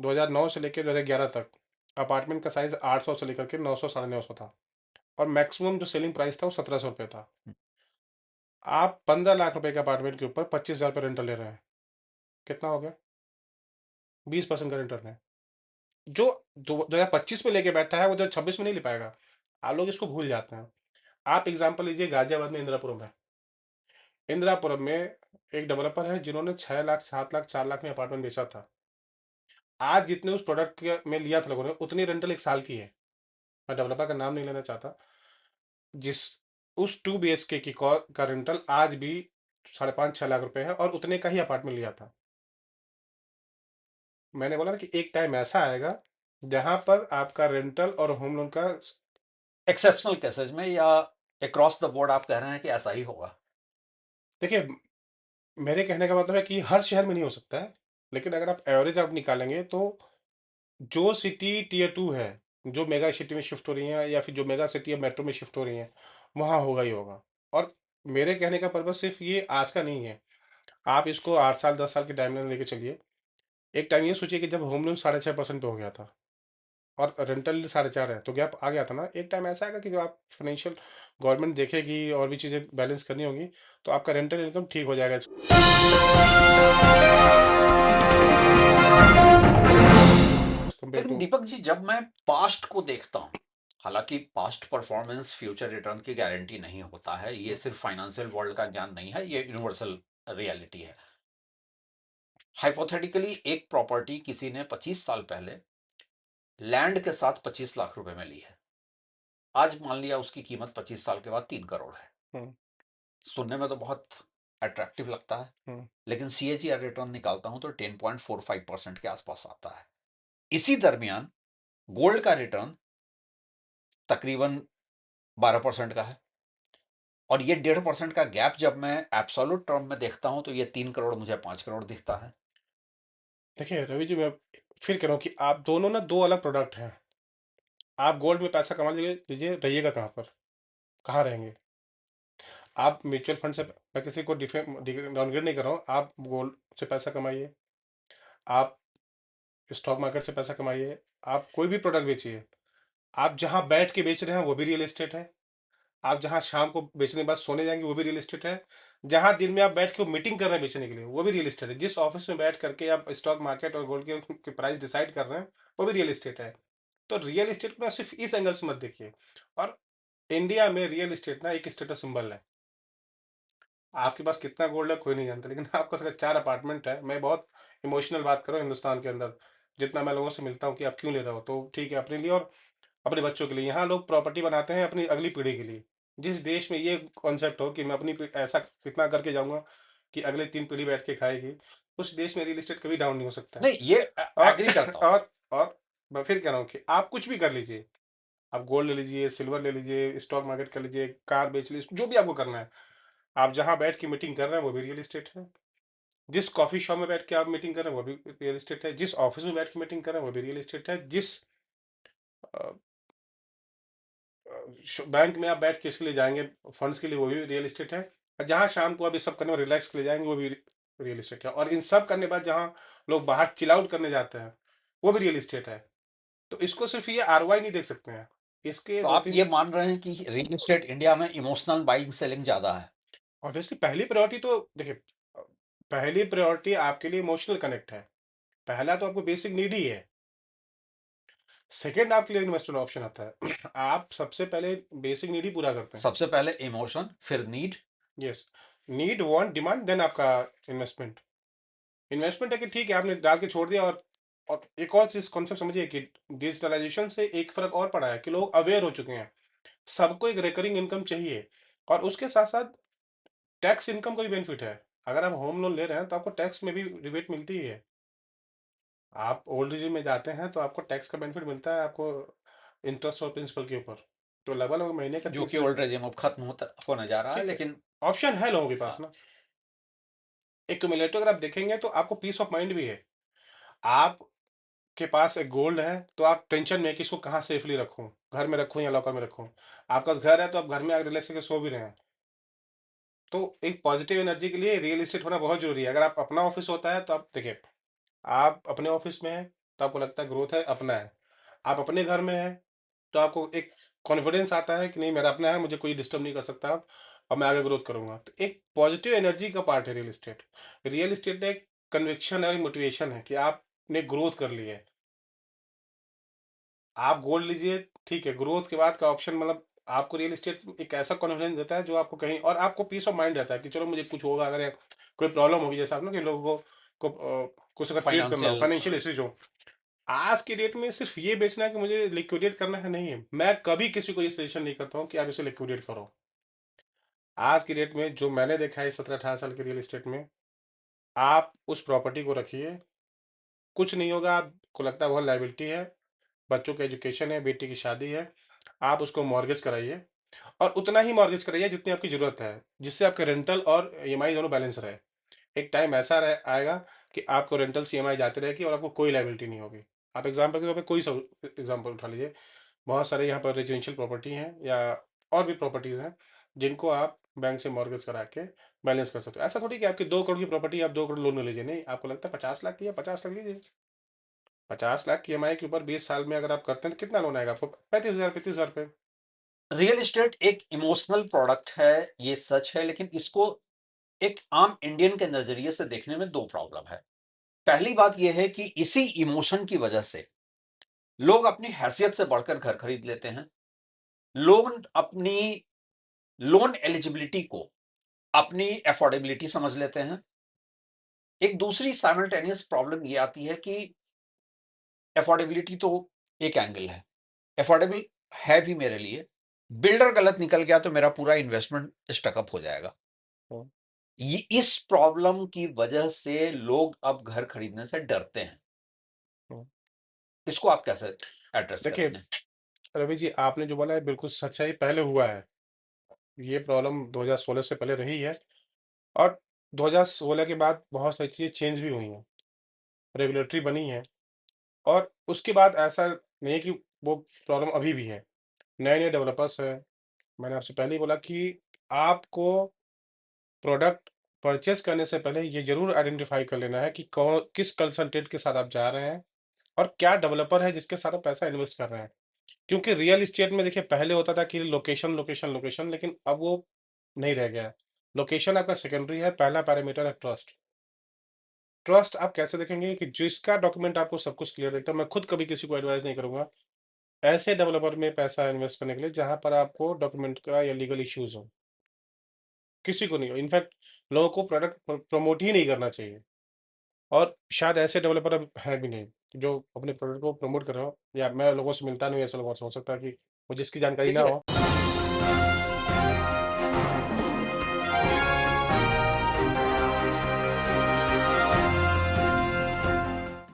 2009 से लेके 2011 तक अपार्टमेंट का साइज़ 800 से लेकर के 900 साढ़े 900 था और मैक्सिमम जो सेलिंग प्राइस था वो ₹1700 था। हुँ, आप 15 लाख रुपए के अपार्टमेंट के ऊपर 25,000 रुपए रेंटल ले रहे हैं। कितना हो गया? 20% का रेंटल है। जो दो 2025 में लेके बैठा है वो 2026 में नहीं ले पाएगा। आप लोग इसको भूल जाते हैं। आप एग्ज़ाम्पल लीजिए गाज़ियाबाद में इंदिरापुरम है। इंदिरापुरम में एक डेवलपर है जिन्होंने 6 लाख, 7 लाख, 4 लाख में अपार्टमेंट बेचा था। आज जितने उस प्रोडक्ट के में लिया था लोगों ने उतनी रेंटल 1 साल की है। मैं डेवलपर का नाम नहीं लेना चाहता। जिस उस 2 बीएचके की का रेंटल आज भी साढ़े 5-6 लाख रुपए है और उतने का ही अपार्टमेंट लिया था। मैंने बोला ना कि एक टाइम ऐसा आएगा जहाँ पर आपका रेंटल और होम लोन का एक्सेप्शनल केसेज़ में या अक्रॉस द बोर्ड आप कह रहे हैं कि ऐसा ही होगा? देखिए, मेरे कहने का मतलब है कि हर शहर में नहीं हो सकता है, लेकिन अगर आप एवरेज आप निकालेंगे तो जो सिटी टियर 2 है, जो मेगा सिटी में शिफ्ट हो रही हैं या फिर जो मेगा सिटी या मेट्रो में शिफ्ट हो रही हैं, वहाँ होगा ही होगा। और मेरे कहने का पर्पज़ सिर्फ़ ये आज का नहीं है। आप इसको 8 साल, 10 साल की टाइमलाइन लेके चलिए। एक टाइम ये सोचिए कि जब होम लोन 6.5% पे हो गया था और रेंटल 4.5 है, तो गैप आ गया था ना। एक टाइम ऐसा आएगा कि जो आप फाइनेंशियल गवर्नमेंट देखेगी और भी चीज़ें बैलेंस करनी होंगी, तो आपका रेंटल इनकम ठीक हो जाएगा कंपेयर लेकिन टू। दीपक जी, जब मैं पास्ट को देखता हूँ, हालाँकि पास्ट परफॉर्मेंस फ्यूचर रिटर्न की गारंटी नहीं होता है, ये हुँ, सिर्फ़ फाइनेंशियल वर्ल्ड का ज्ञान नहीं है, ये यूनिवर्सल रियलिटी है। हाइपोथेटिकली एक प्रॉपर्टी किसी ने 25 साल पहले लैंड के साथ 25 लाख रुपए में ली है। आज मान लिया उसकी कीमत 25 साल के बाद 3 करोड़ है। हुँ, सुनने में तो बहुत अट्रैक्टिव लगता है, हुँ। लेकिन सीएजीआर रिटर्न निकालता हूं तो 10.45% के आसपास आता है। इसी दरमियान गोल्ड का रिटर्न तकरीबन 12% का है, और ये 1.5% का गैप जब मैं एब्सोल्यूट टर्म में देखता हूं तो ये 3 करोड़ मुझे 5 करोड़ दिखता है। देखिए रवि जी, मैं फिर कह रहा हूँ कि आप दोनों ना 2 अलग प्रोडक्ट हैं। आप गोल्ड में पैसा कमा लीजिए लीजिए, रहिएगा कहाँ पर? कहाँ रहेंगे? आप म्यूचुअल फंड से मैं किसी को डाउनग्रेड नहीं कर रहा हूँ। आप गोल्ड से पैसा कमाइए, आप स्टॉक मार्केट से पैसा कमाइए, आप कोई भी प्रोडक्ट बेचिए। आप जहाँ बैठ के बेच रहे हैं वो भी रियल एस्टेट है। आप जहाँ शाम को बेचने के बाद सोने जाएँगे वो भी रियल एस्टेट है। जहाँ दिन में आप बैठ के मीटिंग कर रहे हैं बेचने के लिए वो भी रियल एस्टेट है। जिस ऑफ़िस में बैठ करके आप स्टॉक मार्केट और गोल्ड के प्राइस डिसाइड कर रहे हैं वो भी रियल एस्टेट है। तो रियल एस्टेट को ना सिर्फ़ इस एंगल से मत देखिए। और इंडिया में रियल एस्टेट ना एक स्टेटस सिंबल है। आपके पास कितना गोल्ड है कोई नहीं जानता, लेकिन आपके पास अगर 4 अपार्टमेंट है, मैं बहुत इमोशनल बात कर रहा हूँ हिंदुस्तान के अंदर, जितना मैं लोगों से मिलता हूँ कि आप क्यों ले रहे हो? तो ठीक है अपने लिए और अपने बच्चों के लिए। यहाँ लोग प्रॉपर्टी बनाते हैं अपनी अगली पीढ़ी के लिए। जिस देश में ये कॉन्सेप्ट हो कि मैं अपनी पी ऐसा इतना करके जाऊँगा कि अगले 3 पीढ़ी बैठ के खाएगी, उस देश में रियल एस्टेट कभी डाउन नहीं हो सकता है। नहीं, ये और एग्री करता हूं। और मैं फिर कह रहा हूँ कि आप कुछ भी कर लीजिए। आप गोल्ड ले लीजिए, सिल्वर ले लीजिए, स्टॉक मार्केट कर लीजिए, कार बेच लीजिए, जो भी आपको करना है। आप जहाँ बैठ के मीटिंग कर रहे हैं वो भी रियल एस्टेट है। जिस कॉफ़ी शॉप में बैठ के आप मीटिंग कर रहे हैं वो भी रियल एस्टेट है। जिस ऑफ़िस में बैठ के मीटिंग कर रहे हैं वो भी रियल एस्टेट है। जिस अ बैंक में आप बैठ के इसके लिए जाएँगे फंड्स के लिए वो भी रियल एस्टेट है। और जहाँ शाम को आप ये सब करने और रिलैक्स के लिए जाएँगे वो भी रियल एस्टेट है। और इन सब करने के बाद जहाँ लोग बाहर चिल आउट करने जाते हैं, वो भी रियल एस्टेट है। तो इसको सिर्फ़ ये आरओआई नहीं देख सकते हैं। इसके तो आप 2-3 ये मान रहे हैं कि रियल एस्टेट इंडिया में इमोशनल बाइंग सेलिंग ज्यादा है? ऑब्वियसली पहली प्रायोरिटी तो देखिए पहली प्रायोरिटी आपके लिए इमोशनल कनेक्ट है। पहला तो आपको बेसिक नीड ही है। सेकंड आपके लिए इन्वेस्टमेंट ऑप्शन आता है। आप सबसे पहले बेसिक नीड ही पूरा करते हैं। सबसे पहले इमोशन, फिर need. Yes, need, want, demand then आपका इन्वेस्टमेंट। इन्वेस्टमेंट है कि ठीक है आपने डाल के छोड़ दिया और एक और चीज़ कॉन्सेप्ट समझिए कि डिजिटलाइजेशन से एक फ़र्क और पड़ा है कि लोग अवेयर हो चुके हैं। सबको एक रिकरिंग इनकम चाहिए और उसके साथ-साथ टैक्स इनकम का भी बेनिफिट है। अगर आप होम लोन ले रहे हैं तो आपको टैक्स में भी रिबेट मिलती ही है। आप ओल्ड एज में जाते हैं तो आपको टैक्स का बेनिफिट मिलता है आपको इंटरेस्ट और प्रिंसिपल के ऊपर। तो लगभग-लगभग महीने का जो 3 कि से ओल्ड रेजिम अब खत्म होने जा रहा है, ठीक है, लेकिन ऑप्शन है लोगों के पास हाँ। ना। एक्यूमुलेटर अगर आप देखेंगे तो आपको पीस ऑफ माइंड भी है। आपके पास एक गोल्ड है तो आप टेंशन में है कि इसको कहाँ सेफली रखूँ? घर में रखूँ या लॉकर में रखूँ? आपके पास घर है तो आप घर में आके रिलैक्स करके सो भी रहे हैं। तो एक पॉजिटिव एनर्जी के लिए रियल एस्टेट होना बहुत ज़रूरी है। अगर आप अपना ऑफ़िस होता है तो आप देखिए, आप अपने ऑफ़िस में हैं, तो आपको लगता है ग्रोथ है, अपना है। आप अपने घर में हैं, तो आपको एक कॉन्फिडेंस आता है कि नहीं मेरा अपना है, मुझे कोई डिस्टर्ब नहीं कर सकता और मैं आगे ग्रोथ करूँगा। तो एक पॉजिटिव एनर्जी का पार्ट है रियल एस्टेट। रियल एस्टेट एक कन्विक्शन है, मोटिवेशन है कि आपने ग्रोथ कर ली है। आप गोल्ड लीजिए, ठीक है, ग्रोथ के बाद का ऑप्शन मतलब आपको रियल एस्टेट एक ऐसा कॉन्फिडेंस देता है जो आपको कहीं और आपको पीस ऑफ माइंड रहता है कि चलो मुझे कुछ होगा, अगर कोई प्रॉब्लम होगी, जैसा आप ना कि लोगों को कुछ अगर ट्रेड करना हो, फाइनेंशियल फाइनेंशियल इश्यूज हो, आज की डेट में सिर्फ ये बेचना है कि मुझे लिक्विडेट करना है, नहीं है। मैं कभी किसी को ये सजेशन नहीं करता हूँ कि आप इसे लिक्विडेट करो। आज की डेट में जो मैंने देखा है 17-18 साल के रियल एस्टेट में, आप उस प्रॉपर्टी को रखिए, कुछ नहीं होगा, आपको लगता है बहुत लायबिलिटी है, बच्चों का एजुकेशन है, बेटी की शादी है, आप उसको मॉर्गेज कराइए और उतना ही मॉर्गेज कराइए जितनी आपकी ज़रूरत है, जिससे आपके रेंटल और ईएमआई दोनों बैलेंस रहे। एक टाइम ऐसा आएगा कि आपको रेंटल से ईएमआई जाती रहेगी और आपको कोई लायबिलिटी नहीं होगी। आप एग्जाम्पल के तौर पे कोई सा एग्जाम्पल उठा लीजिए, बहुत सारे यहाँ पर रेजिडेंशियल प्रॉपर्टी हैं या और भी प्रॉपर्टीज़ हैं, जिनको आप बैंक से मॉर्गेज करा के बैलेंस कर सकते हो। ऐसा थोड़ी कि आपकी 2 करोड़ की प्रॉपर्टी आप 2 करोड़ लोन ले लीजिए, नहीं, आपको लगता है 50 लाख की है, 50 लाख लीजिए। 50 लाख की ईएमआई के ऊपर 20 साल में अगर आप करते हैं तो कितना लोन आएगा आपको? 35,000 रुपए। रियल एस्टेट एक इमोशनल प्रोडक्ट है, ये सच है, लेकिन इसको एक आम इंडियन के नजरिए से देखने में दो प्रॉब्लम है। पहली बात यह है कि इसी इमोशन की वजह से लोग अपनी हैसियत से बढ़कर घर खरीद लेते हैं। लोग अपनी लोन एलिजिबिलिटी को अपनी अफोर्डेबिलिटी समझ लेते हैं। एक दूसरी साइमल्टेनियस प्रॉब्लम ये आती है कि अफोर्डेबिलिटी तो एक एंगल है, अफोर्डेबल है भी मेरे लिए, बिल्डर गलत निकल गया तो मेरा पूरा इन्वेस्टमेंट स्टकअप हो जाएगा। हुँ, ये इस प्रॉब्लम की वजह से लोग अब घर खरीदने से डरते हैं। हुँ। इसको आप कैसे एड्रेस देखिए, करेंगे? रवि जी आपने जो बोला है बिल्कुल सच है, ये पहले हुआ है। ये प्रॉब्लम 2016 से पहले रही है और 2016 के बाद बहुत सारी चीज़ें चेंज भी हुई हैं, रेगुलेटरी बनी है और उसके बाद ऐसा नहीं है कि वो प्रॉब्लम अभी भी है। नए-नए डेवलपर्स हैं, मैंने आपसे पहले ही बोला कि आपको प्रोडक्ट परचेज़ करने से पहले ये ज़रूर आइडेंटिफ़ाई कर लेना है कि किस कंसल्टेंट के साथ आप जा रहे हैं और क्या डेवलपर है जिसके साथ आप पैसा इन्वेस्ट कर रहे हैं। क्योंकि रियल एस्टेट में देखिए पहले होता था कि लोकेशन, लोकेशन, लोकेशन, लेकिन अब वो नहीं रह गया है। लोकेशन आपका सेकेंडरी है, पहला पैरामीटर है ट्रस्ट। ट्रस्ट आप कैसे देखेंगे कि जिसका डॉक्यूमेंट आपको सब कुछ क्लियर दिखता है, मैं खुद कभी किसी को एडवाइस नहीं करूँगा, ऐसे डेवलपर में पैसा इन्वेस्ट करने के लिए जहाँ पर आपको डॉक्यूमेंट का या लीगल इश्यूज़ हो। किसी को नहीं हो, इनफैक्ट लोगों को प्रोडक्ट प्रमोट ही नहीं करना चाहिए और शायद ऐसे डेवलपर अब हैं भी नहीं, जो अपने प्रोडक्ट को प्रमोट कर रहे हो या मैं लोगों से मिलता नहीं हूँ, ऐसे लोगों से हो सकता है कि मुझे इसकी जानकारी ना देखिए, हो।